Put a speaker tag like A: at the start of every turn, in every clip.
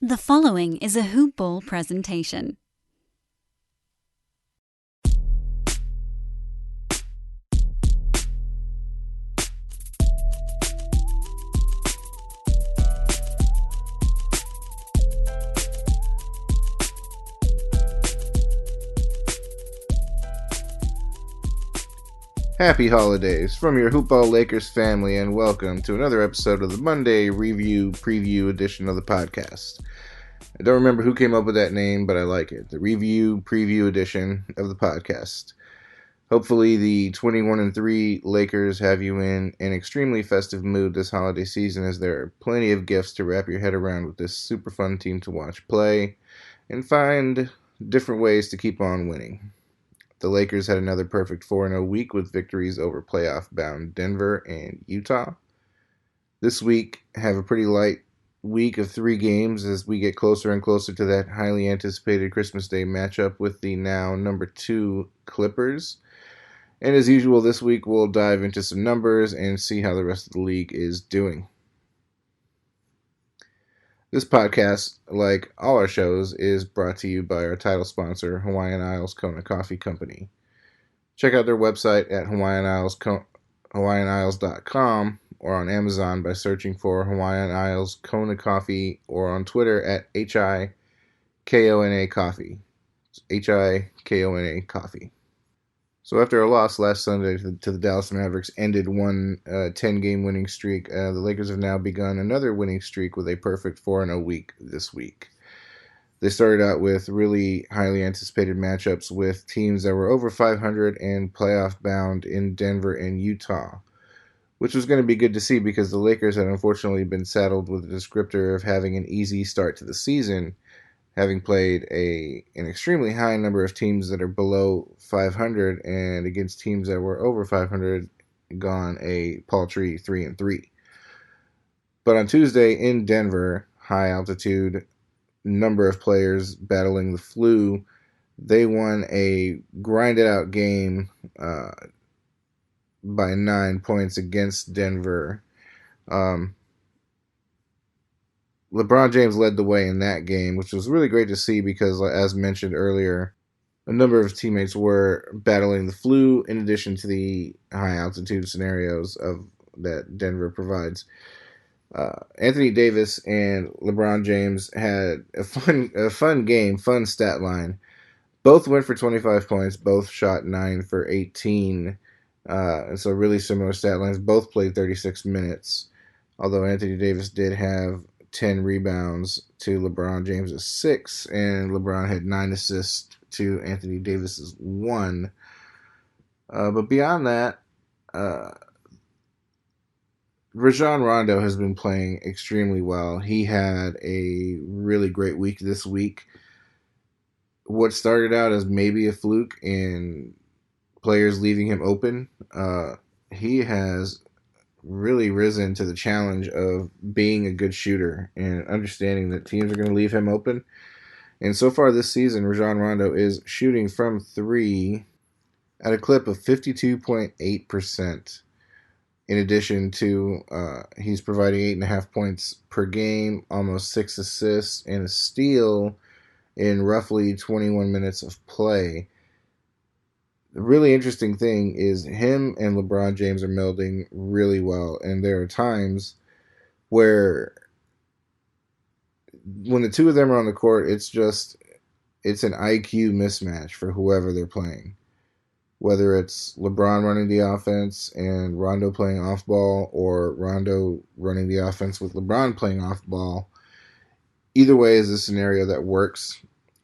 A: The following is a HoopBall presentation.
B: Happy holidays from your HoopBall Lakers family, and welcome to another episode of the Monday Review Preview edition of the podcast. I don't remember who came up with that name, but I like it. The Review Preview edition of the podcast. Hopefully the 21-3 Lakers have you in an extremely festive mood this holiday season, as there are plenty of gifts to wrap your head around with this super fun team to watch play and find different ways to keep on winning. The Lakers had another perfect 4-0 week with victories over playoff-bound Denver and Utah. This week, have a pretty light week of 3 games as we get closer and closer to that highly anticipated Christmas Day matchup with the now number 2 Clippers. And as usual, this week we'll dive into some numbers and see how the rest of the league is doing. This podcast, like all our shows, is brought to you by our title sponsor, Hawaiian Isles Kona Coffee Company. Check out their website at hawaiianisles.com or on Amazon by searching for Hawaiian Isles Kona Coffee, or on Twitter at HIKONA Coffee. It's HIKONA Coffee. So after a loss last Sunday to the Dallas Mavericks ended one 10-game winning streak, the Lakers have now begun another winning streak with a perfect 4-0 week this week. They started out with really highly anticipated matchups with teams that were over 500 and playoff-bound in Denver and Utah, which was going to be good to see because the Lakers had unfortunately been saddled with the descriptor of having an easy start to the season, having played an extremely high number of teams that are below 500 and against teams that were over 500 gone a paltry 3-3. But on Tuesday in Denver, high altitude, number of players battling the flu, they won a grinded out game by 9 points against Denver. LeBron James led the way in that game, which was really great to see because, as mentioned earlier, a number of teammates were battling the flu in addition to the high-altitude scenarios that Denver provides. Anthony Davis and LeBron James had a fun game, fun stat line. Both went for 25 points, both shot 9 for 18, and so really similar stat lines. Both played 36 minutes, although Anthony Davis did have 10 rebounds to LeBron James's 6, and LeBron had 9 assists to Anthony Davis's 1. But beyond that, Rajon Rondo has been playing extremely well. He had a really great week this week. What started out as maybe a fluke in players leaving him open, he has really risen to the challenge of being a good shooter and understanding that teams are going to leave him open. And so far this season, Rajon Rondo is shooting from 3 at a clip of 52.8%. In addition to, he's providing 8.5 points per game, almost 6 assists, and a steal in roughly 21 minutes of play. The really interesting thing is him and LeBron James are melding really well, and there are times where when the two of them are on the court, it's an IQ mismatch for whoever they're playing. Whether it's LeBron running the offense and Rondo playing off ball, or Rondo running the offense with LeBron playing off ball, either way is a scenario that works.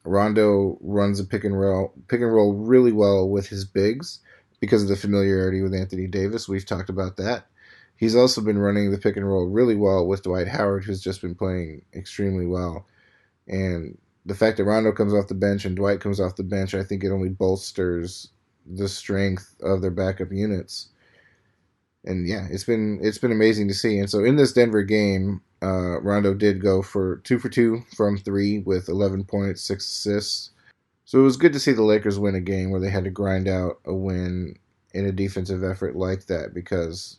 B: Rondo runs a pick and roll really well with his bigs because of the familiarity with Anthony Davis. We've talked about that. He's also been running the pick and roll really well with Dwight Howard, who's just been playing extremely well. And the fact that Rondo comes off the bench and Dwight comes off the bench, I think it only bolsters the strength of their backup units. And yeah, it's been amazing to see. And so in this Denver game, Rondo did go for 2 for 2 from 3 with 11 points, 6 assists. So it was good to see the Lakers win a game where they had to grind out a win in a defensive effort like that, because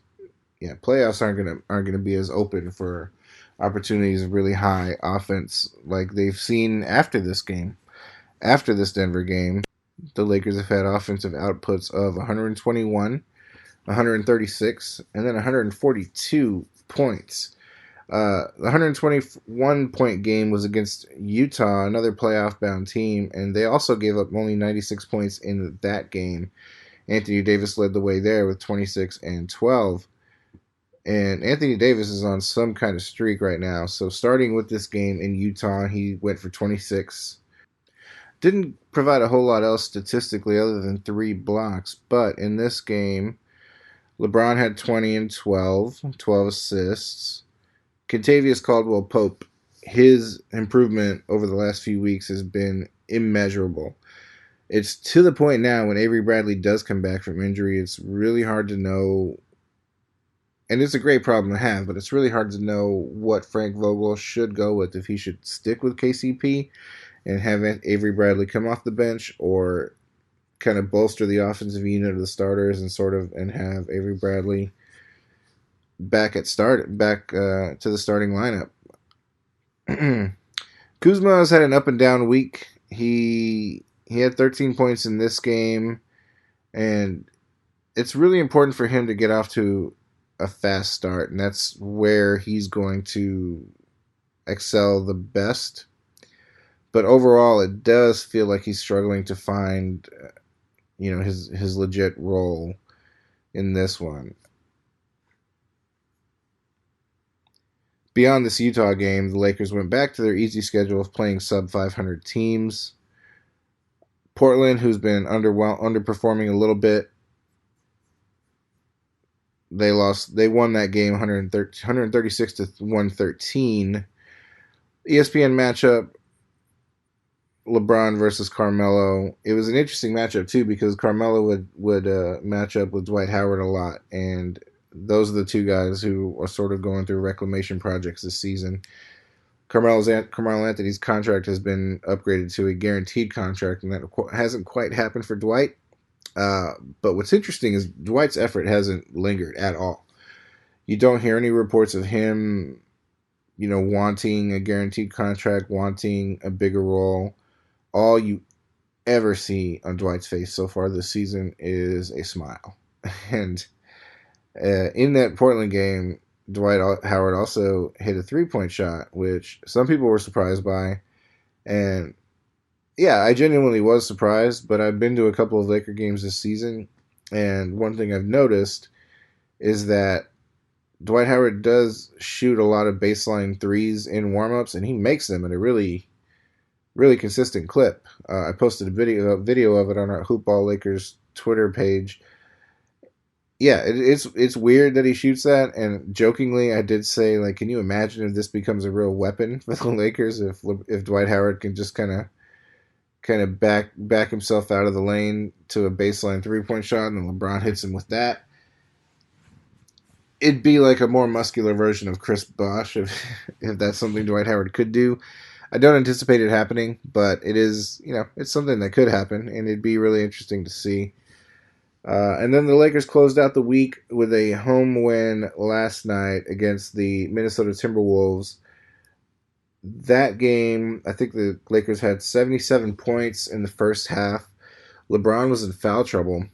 B: playoffs aren't gonna be as open for opportunities of really high offense like they've seen after this game. After this Denver game, the Lakers have had offensive outputs of 121, 136, and then 142 points. The 121 point game was against Utah, another playoff bound team, and they also gave up only 96 points in that game. Anthony Davis led the way there with 26 and 12. And Anthony Davis is on some kind of streak right now. So starting with this game in Utah, he went for 26. Didn't provide a whole lot else statistically other than 3 blocks. But in this game, LeBron had 20 and 12, 12 assists. Kentavious Caldwell-Pope, his improvement over the last few weeks has been immeasurable. It's to the point now when Avery Bradley does come back from injury, it's really hard to know, and it's a great problem to have, but it's really hard to know what Frank Vogel should go with, if he should stick with KCP and have Avery Bradley come off the bench, or kind of bolster the offensive unit of the starters and have Avery Bradley back to the starting lineup. Kuzma has had an up and down week. He had 13 points in this game, and it's really important for him to get off to a fast start, and that's where he's going to excel the best. But overall, it does feel like he's struggling to find, his legit role in this one. Beyond this Utah game, the Lakers went back to their easy schedule of playing sub-500 teams. Portland, who's been underperforming a little bit, they won that game 136 to 113. ESPN matchup, LeBron versus Carmelo. It was an interesting matchup too, because Carmelo would match up with Dwight Howard a lot, and those are the two guys who are sort of going through reclamation projects this season. Carmelo Anthony's contract has been upgraded to a guaranteed contract, and that hasn't quite happened for Dwight. But what's interesting is Dwight's effort hasn't lingered at all. You don't hear any reports of him, wanting a guaranteed contract, wanting a bigger role. All you ever see on Dwight's face so far this season is a smile. And in that Portland game, Dwight Howard also hit a 3-point shot, which some people were surprised by. And yeah, I genuinely was surprised, but I've been to a couple of Laker games this season, and one thing I've noticed is that Dwight Howard does shoot a lot of baseline threes in warm-ups, and he makes them at a really, really consistent clip. I posted a video of it on our HoopBall Lakers Twitter page. Yeah, it's weird that he shoots that, and jokingly I did say, like, can you imagine if this becomes a real weapon for the Lakers, if Dwight Howard can just kind of back himself out of the lane to a baseline 3-point shot, and then LeBron hits him with that. It'd be like a more muscular version of Chris Bosh if that's something Dwight Howard could do. I don't anticipate it happening, but it is, it's something that could happen, and it'd be really interesting to see. And then the Lakers closed out the week with a home win last night against the Minnesota Timberwolves. That game, I think the Lakers had 77 points in the first half. LeBron was in foul trouble,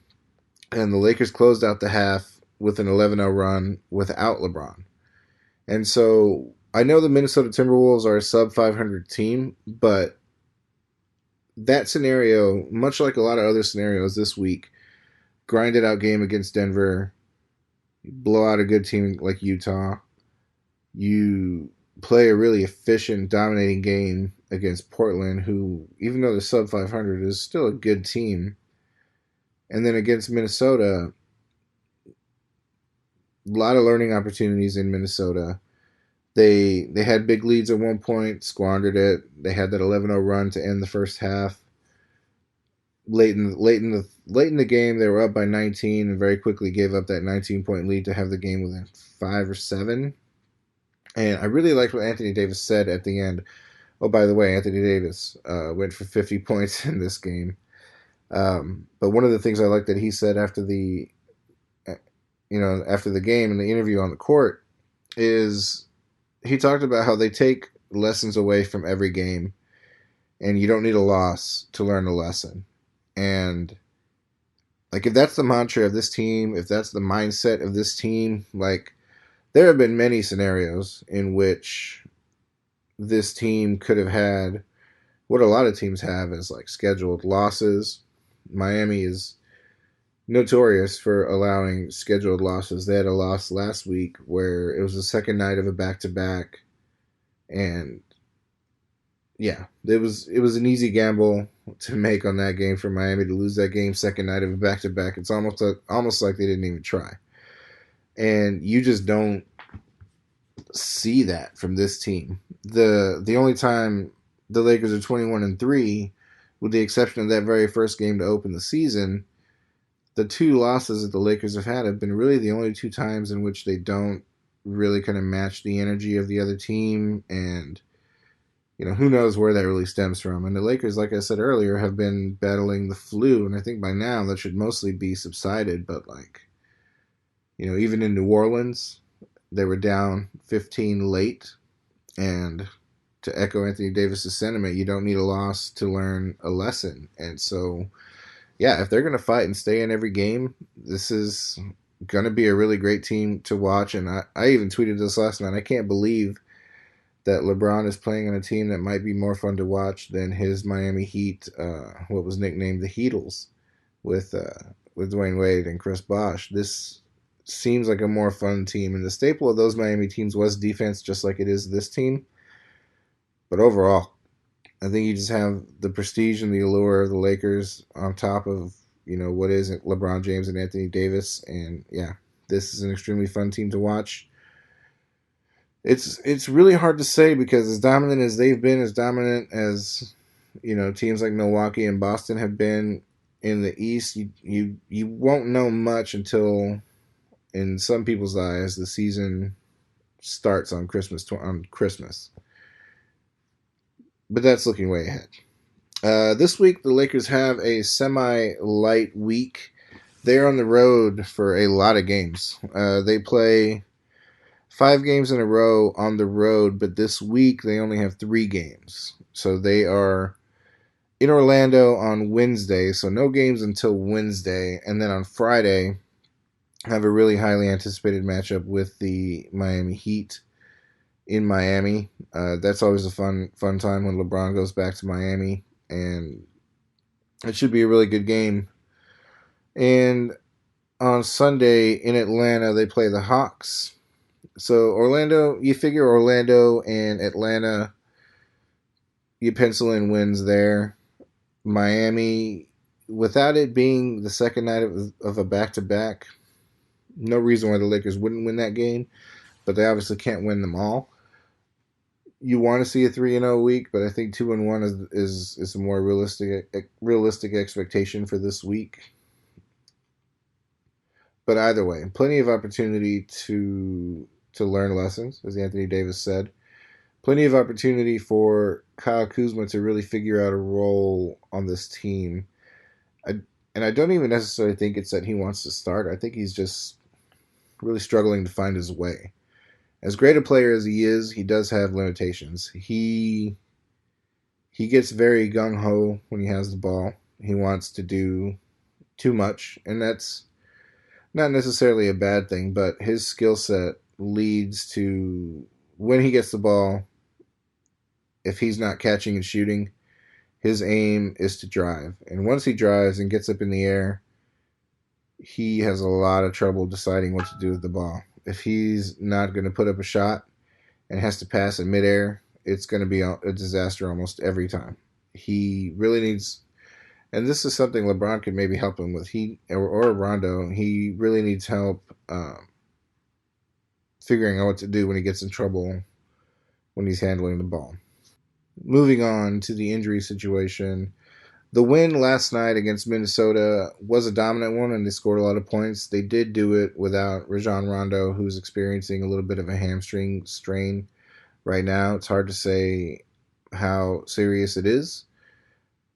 B: and the Lakers closed out the half with an 11-0 run without LeBron. And so I know the Minnesota Timberwolves are a sub-500 team, but that scenario, much like a lot of other scenarios this week, grinded out game against Denver, blow out a good team like Utah, you play a really efficient, dominating game against Portland, who, even though they're sub-500, is still a good team. And then against Minnesota, a lot of learning opportunities in Minnesota. They had big leads at one point, squandered it. They had that 11-0 run to end the first half. Late in the game, they were up by 19 and very quickly gave up that 19-point lead to have the game within 5 or 7. And I really liked what Anthony Davis said at the end. Oh, by the way, Anthony Davis went for 50 points in this game. But one of the things I liked that he said after the game in the interview on the court is he talked about how they take lessons away from every game, and you don't need a loss to learn a lesson. And like if that's the mantra of this team, if that's the mindset of this team, like there have been many scenarios in which this team could have had what a lot of teams have is like scheduled losses. Miami is notorious for allowing scheduled losses. They had a loss last week where it was the second night of a back to back, and yeah, it was an easy gamble to make on that game for Miami to lose that game second night of a back to back. It's almost like they didn't even try, and you just don't see that from this team. The only time the Lakers are 21-3, with the exception of that very first game to open the season, the two losses that the Lakers have been really the only two times in which they don't really kind of match the energy of the other team. And, who knows where that really stems from. And the Lakers, like I said earlier, have been battling the flu. And I think by now that should mostly be subsided. But, even in New Orleans, they were down 15 late. And to echo Anthony Davis's sentiment, you don't need a loss to learn a lesson. And so, yeah, if they're going to fight and stay in every game, this is going to be a really great team to watch. And I even tweeted this last night. I can't believe that LeBron is playing on a team that might be more fun to watch than his Miami Heat, what was nicknamed the Heatles, with Dwayne Wade and Chris Bosh. This seems like a more fun team. And the staple of those Miami teams was defense, just like it is this team. But overall, I think you just have the prestige and the allure of the Lakers on top of, what is LeBron James and Anthony Davis. And yeah, this is an extremely fun team to watch. It's really hard to say because as dominant as they've been, as dominant as, teams like Milwaukee and Boston have been in the East, you won't know much until, in some people's eyes, the season starts on Christmas. But that's looking way ahead. This week, the Lakers have a semi-light week. They're on the road for a lot of games. They play 5 games in a row on the road, but this week they only have 3 games. So they are in Orlando on Wednesday, so no games until Wednesday. And then on Friday, have a really highly anticipated matchup with the Miami Heat in Miami. That's always a fun time when LeBron goes back to Miami, and it should be a really good game. And on Sunday in Atlanta, they play the Hawks. So you figure Orlando and Atlanta, you pencil in wins there. Miami, without it being the second night of a back-to-back, no reason why the Lakers wouldn't win that game, but they obviously can't win them all. You want to see a 3-0 week, but I think 2-1 is a more realistic expectation for this week. But either way, plenty of opportunity to learn lessons, as Anthony Davis said. Plenty of opportunity for Kyle Kuzma to really figure out a role on this team. And I don't even necessarily think it's that he wants to start. I think he's just really struggling to find his way. As great a player as he is, he does have limitations. He gets very gung-ho when he has the ball. He wants to do too much, and that's not necessarily a bad thing, but his skill set leads to, when he gets the ball, if he's not catching and shooting, his aim is to drive. And once he drives and gets up in the air, he has a lot of trouble deciding what to do with the ball. If he's not going to put up a shot and has to pass in midair, it's going to be a disaster almost every time. He really needs, and this is something LeBron could maybe help him with, or Rondo, he really needs help figuring out what to do when he gets in trouble when he's handling the ball. Moving on to the injury situation, the win last night against Minnesota was a dominant one, and they scored a lot of points. They did do it without Rajon Rondo, who's experiencing a little bit of a hamstring strain right now. It's hard to say how serious it is.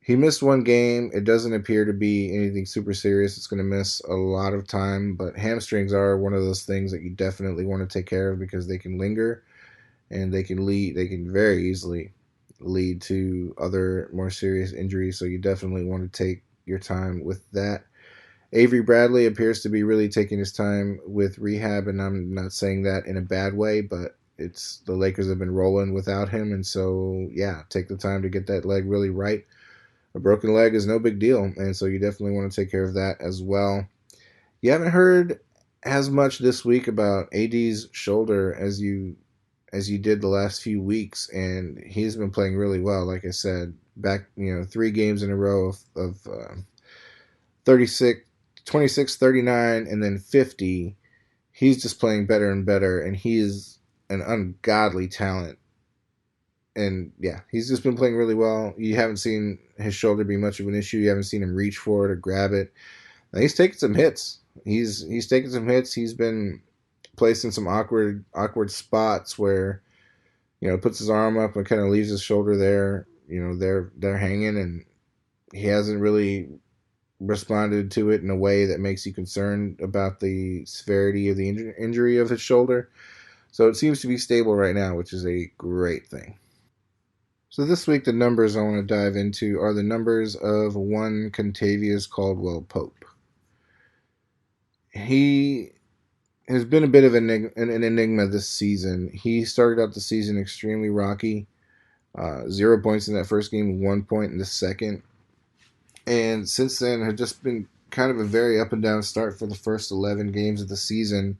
B: He missed one game. It doesn't appear to be anything super serious. It's going to miss a lot of time, but hamstrings are one of those things that you definitely want to take care of because they can linger. and they can lead. They can very easily lead to other more serious injuries. So you definitely want to take your time with that. Avery Bradley appears to be really taking his time with rehab, and I'm not saying that in a bad way, but it's the Lakers have been rolling without him, and so yeah, take the time to get that leg really right. A broken leg is no big deal, and so you definitely want to take care of that as well. You haven't heard as much this week about AD's shoulder as you did the last few weeks, and he's been playing really well. Like I said, back 3 games in a row of 36, 26, 39, and then 50. He's just playing better and better, and he is an ungodly talent. And yeah, he's just been playing really well. You haven't seen his shoulder be much of an issue. You haven't seen him reach for it or grab it. Now, he's taking some hits. He's taking some hits. He's been placed in some awkward spots where puts his arm up and kind of leaves his shoulder there. They're hanging, and he hasn't really responded to it in a way that makes you concerned about the severity of the injury of his shoulder. So it seems to be stable right now, which is a great thing. So this week, the numbers I want to dive into are the numbers of one Kentavious Caldwell Pope. He has been a bit of an enigma this season. He started out the season extremely rocky. 0 points in that first game, 1 point in the second. And since then, had just been kind of a very up and down start for the first 11 games of the season,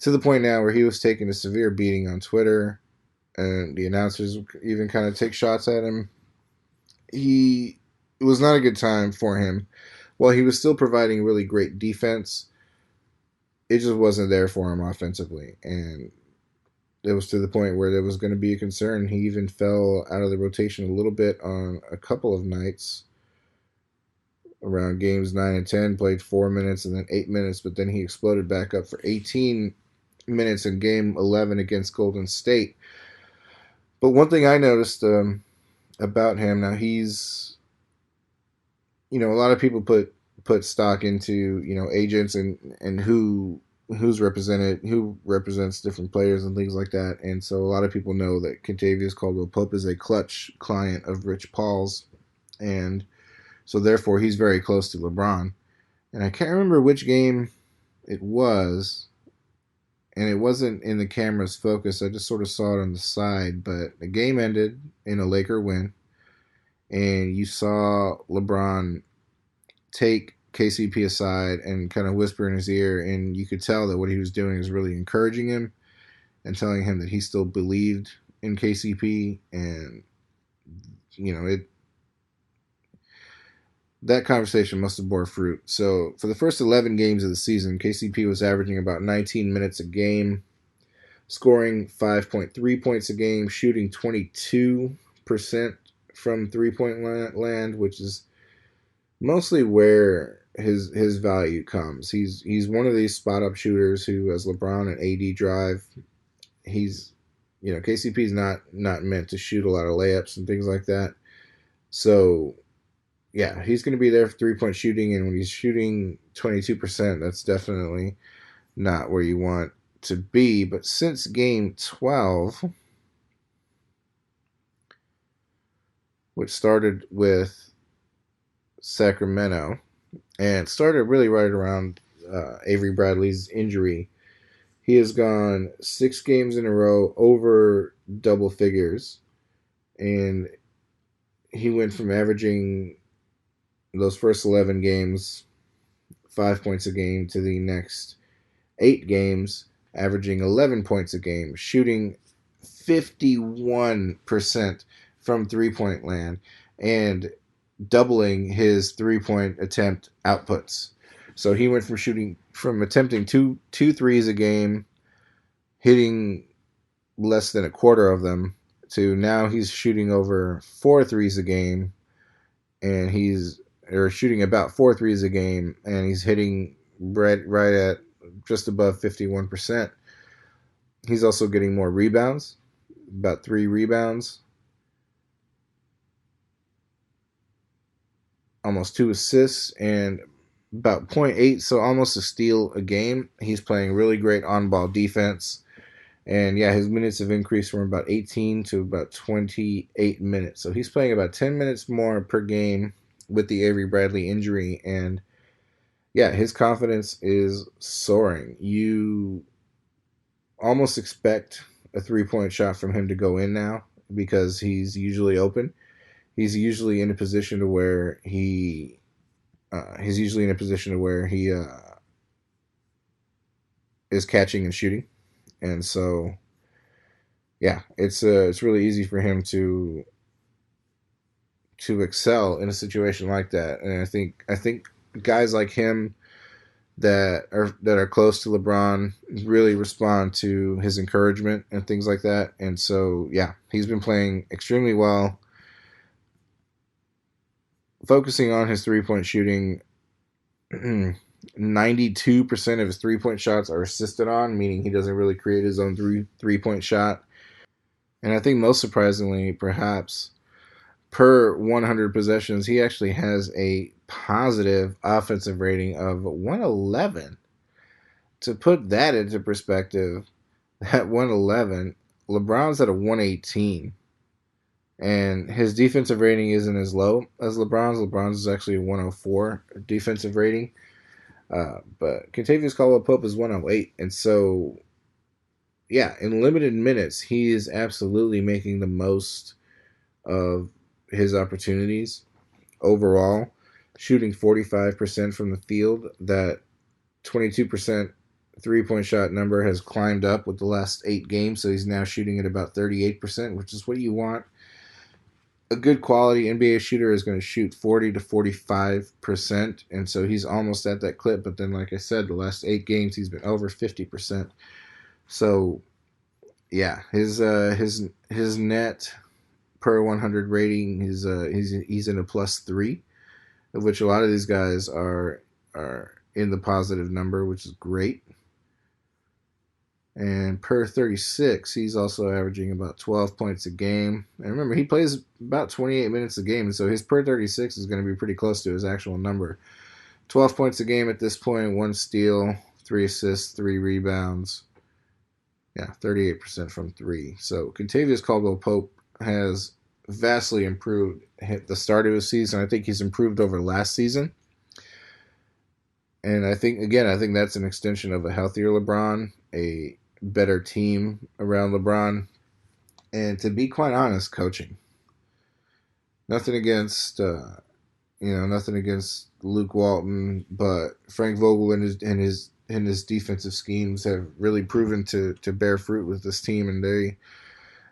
B: to the point now where he was taking a severe beating on Twitter, and the announcers even kind of take shots at him. It was not a good time for him. While he was still providing really great defense, it just wasn't there for him offensively. And it was to the point where there was going to be a concern. He even fell out of the rotation a little bit on a couple of nights. Around games 9 and 10, played 4 minutes and then 8 minutes, but then he exploded back up for 18 minutes in game 11 against Golden State. But one thing I noticed about him, now he's, a lot of people put stock into, agents and who represents different players and things like that. And so a lot of people know that Kentavious Caldwell Pope is a clutch client of Rich Paul's, and so therefore he's very close to LeBron. And I can't remember which game it was, and it wasn't in the camera's focus. I just sort of saw it on the side, but the game ended in a Laker win, and you saw LeBron take KCP aside and kind of whisper in his ear, and you could tell that what he was doing was really encouraging him and telling him that he still believed in KCP, and that conversation must have bore fruit. So for the first 11 games of the season, KCP was averaging about 19 minutes a game, scoring 5.3 points a game, shooting 22% from three-point land, which is mostly where his value comes. He's one of these spot-up shooters who, as LeBron and AD drive, KCP's not meant to shoot a lot of layups and things like that. So yeah, he's going to be there for three-point shooting, and when he's shooting 22%, that's definitely not where you want to be. But since game 12, which started with Sacramento, and started really right around Avery Bradley's injury, he has gone 6 games in a row over double figures, and he went from averaging those first 11 games 5 points a game to the next 8 games averaging 11 points a game, shooting 51% from three-point land, and doubling his three-point attempt outputs. So he went from attempting two threes a game, hitting less than a quarter of them, to now he's shooting over 4 threes a game, and shooting about 4 threes a game, and he's hitting right at just above 51%. He's also getting more rebounds, about 3 rebounds, almost 2 assists, and about 0.8, so almost a steal a game. He's playing really great on-ball defense, And yeah, his minutes have increased from about 18 to about 28 minutes. So he's playing about 10 minutes more per game with the Avery Bradley injury. And yeah, his confidence is soaring. You almost expect a 3-point shot from him to go in now because he's usually open. He's usually in a position to where he is catching and shooting. And so yeah, it's really easy for him to excel in a situation like that. And I think guys like him that are close to LeBron really respond to his encouragement and things like that. And so yeah, he's been playing extremely well. Focusing on his 3-point shooting, 92% of his 3-point shots are assisted on, meaning he doesn't really create his own three-point shot. And I think most surprisingly, perhaps, per 100 possessions, he actually has a positive offensive rating of 111. To put that into perspective, at 111, LeBron's at a 118. And his defensive rating isn't as low as LeBron's. LeBron's is actually a 104 defensive rating. But Kentavious Caldwell-Pope is 108. And so, yeah, in limited minutes, he is absolutely making the most of his opportunities overall, shooting 45% from the field. That 22% 3-point shot number has climbed up with the last 8 games, so he's now shooting at about 38%, which is what you want. A good quality NBA shooter is going to shoot 40 to 45%, and so he's almost at that clip. But then, like I said, the last 8 games he's been over 50%. So, yeah, his net per 100 rating, he's in a +3, of which a lot of these guys are in the positive number, which is great. And per 36, he's also averaging about 12 points a game. And remember, he plays about 28 minutes a game, and so his per 36 is going to be pretty close to his actual number. 12 points a game at this point, 1 steal, 3 assists, 3 rebounds. Yeah, 38% from 3. So Kentavious Caldwell-Pope has vastly improved at the start of his season. I think he's improved over last season. And I think that's an extension of a healthier LeBron, a better team around LeBron, and to be quite honest, coaching. Nothing against Luke Walton, but Frank Vogel and his defensive schemes have really proven to bear fruit with this team, and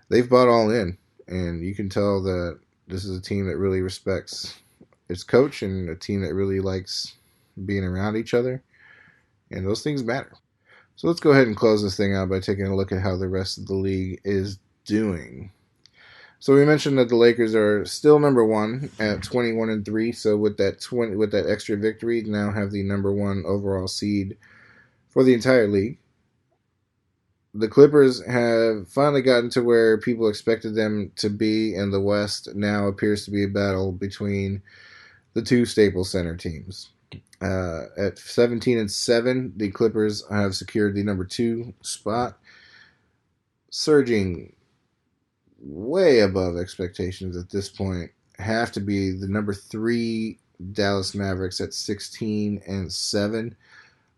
B: they've bought all in, and you can tell that this is a team that really respects its coach and a team that really likes being around each other, and those things matter. So let's go ahead and close this thing out by taking a look at how the rest of the league is doing. So we mentioned that the Lakers are still number 1 at 21-3. So with that extra victory, now have the number 1 overall seed for the entire league. The Clippers have finally gotten to where people expected them to be, and the West now appears to be a battle between the 2 Staples Center teams. At 17-7, the Clippers have secured the number 2 spot, surging way above expectations at this point. Have to be the number 3 Dallas Mavericks at 16-7.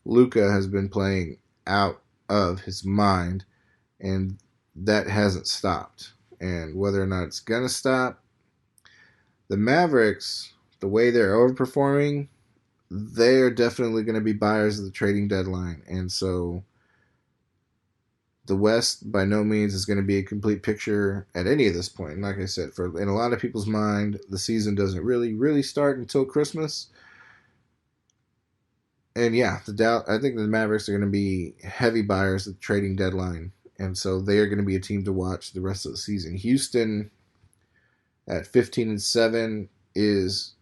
B: Luka has been playing out of his mind, and that hasn't stopped. And whether or not it's gonna stop, the Mavericks, the way they're overperforming, they're definitely going to be buyers of the trading deadline. And so the West by no means is going to be a complete picture at any of this point. And like I said, in a lot of people's mind, the season doesn't really start until Christmas. And yeah, I think the Mavericks are going to be heavy buyers at the trading deadline. And so they are going to be a team to watch the rest of the season. Houston at 15-7 is,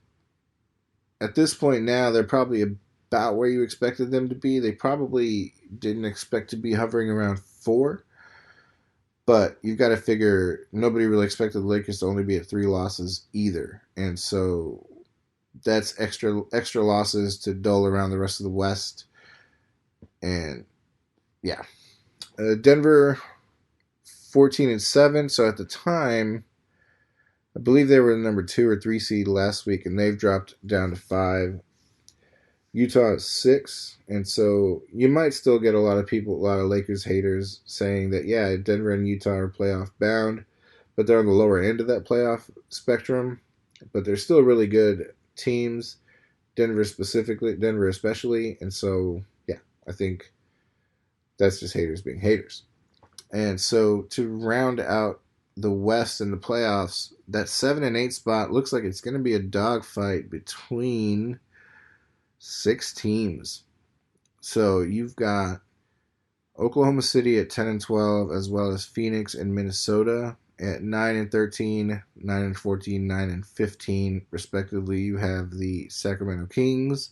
B: at this point now, they're probably about where you expected them to be. They probably didn't expect to be hovering around 4. But you've got to figure nobody really expected the Lakers to only be at 3 losses either. And so that's extra losses to dole around the rest of the West. And yeah. Denver 14-7. So at the time, I believe they were the number 2 or 3 seed last week, and they've dropped down to 5. Utah is 6, and so you might still get a lot of Lakers haters saying that, yeah, Denver and Utah are playoff bound, but they're on the lower end of that playoff spectrum. But they're still really good teams, Denver especially, and so, yeah, I think that's just haters being haters. And so to round out the West and the playoffs, that 7 and 8 spot looks like it's going to be a dogfight between 6 teams. So you've got Oklahoma City at 10 and 12, as well as Phoenix and Minnesota at 9 and 13, 9 and 14, 9 and 15, respectively. You have the Sacramento Kings,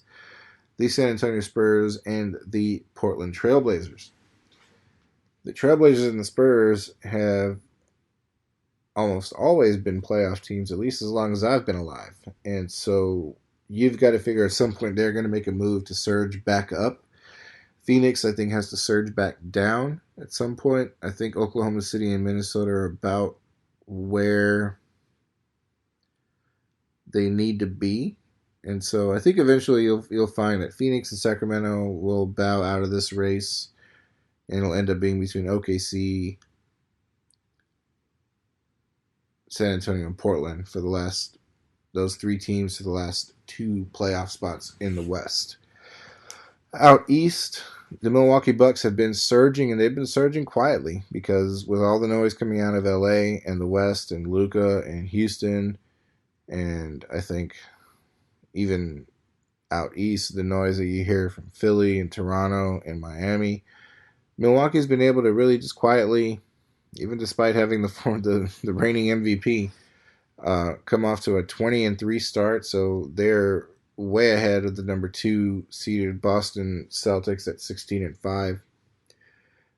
B: the San Antonio Spurs, and the Portland Trailblazers. The Trailblazers and the Spurs have almost always been playoff teams, at least as long as I've been alive. And so you've got to figure at some point they're going to make a move to surge back up. Phoenix, I think, has to surge back down at some point. I think Oklahoma City and Minnesota are about where they need to be. And so I think eventually you'll find that Phoenix and Sacramento will bow out of this race, and it'll end up being between OKC, San Antonio, and Portland for those 3 teams for the last 2 playoff spots in the West. Out east, the Milwaukee Bucks have been surging, and they've been surging quietly because with all the noise coming out of LA and the West and Luka and Houston, and I think even out east, the noise that you hear from Philly and Toronto and Miami, Milwaukee's been able to really just quietly, even despite having the reigning MVP, come off to a 20 and 3 start. So they're way ahead of the number 2 seeded Boston Celtics at 16 and 5.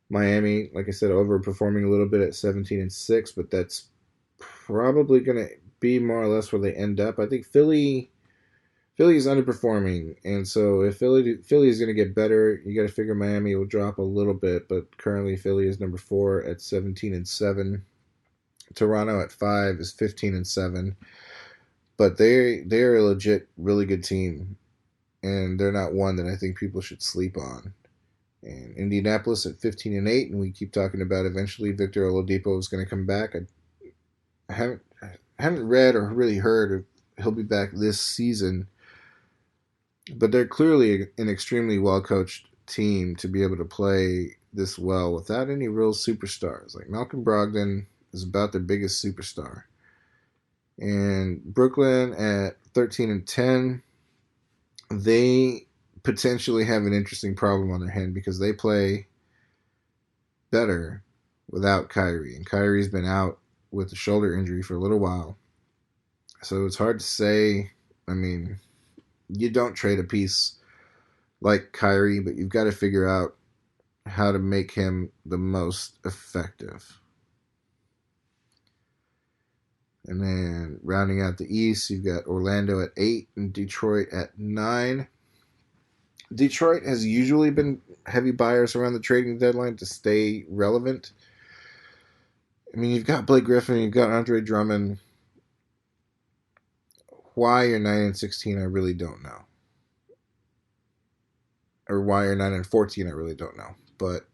B: Miami, like I said, overperforming a little bit at 17 and 6, but that's probably going to be more or less where they end up. I think Philly is underperforming, and so if Philly is going to get better, you got to figure Miami will drop a little bit. But currently, Philly is number 4 at 17 and 7. Toronto at 5 is 15 and 7. But they're a legit, really good team, and they're not one that I think people should sleep on. And Indianapolis at 15 and 8, and we keep talking about eventually Victor Oladipo is going to come back. I haven't read or really heard if he'll be back this season, but they're clearly an extremely well-coached team to be able to play this well without any real superstars. Like Malcolm Brogdon is about their biggest superstar. And Brooklyn at 13 and 10, they potentially have an interesting problem on their hand because they play better without Kyrie. And Kyrie's been out with a shoulder injury for a little while. So it's hard to say. I mean, you don't trade a piece like Kyrie, but you've got to figure out how to make him the most effective. And then rounding out the East, you've got Orlando at 8 and Detroit at 9. Detroit has usually been heavy buyers around the trading deadline to stay relevant. I mean, you've got Blake Griffin, you've got Andre Drummond. Why you're 9 and 16, I really don't know. Or why you're 9 and 14, I really don't know. But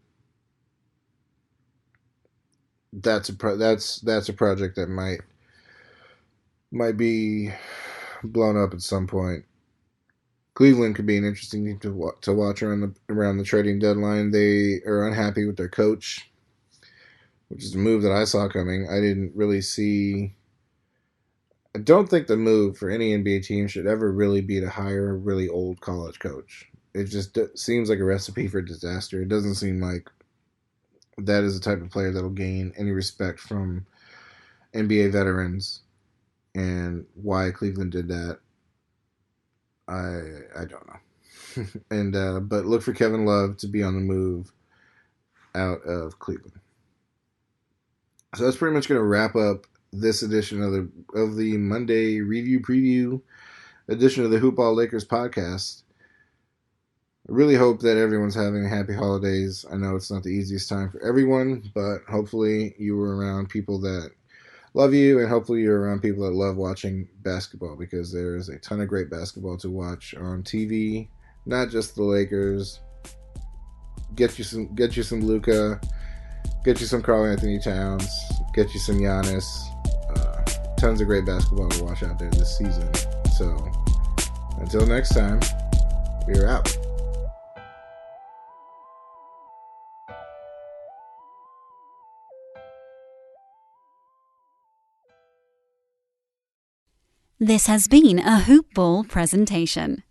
B: that's a project that might be blown up at some point. Cleveland could be an interesting team to watch around the trading deadline. They are unhappy with their coach, which is a move that I saw coming. I didn't really see. I don't think the move for any NBA team should ever really be to hire a really old college coach. It just seems like a recipe for disaster. It doesn't seem like that is the type of player that will gain any respect from NBA veterans. And why Cleveland did that, I don't know. And but look for Kevin Love to be on the move out of Cleveland. So that's pretty much going to wrap up this edition of the Monday review preview edition of the HoopBall Lakers podcast. I really hope that everyone's having happy holidays. I know it's not the easiest time for everyone, but hopefully you were around people that love you, and hopefully you're around people that love watching basketball, because there's a ton of great basketball to watch on TV. Not just the Lakers. Get you some Luka. Get you some Karl Anthony Towns. Get you some Giannis. Tons of great basketball to watch out there this season. So until next time, we're out.
A: This has been a HoopBall presentation.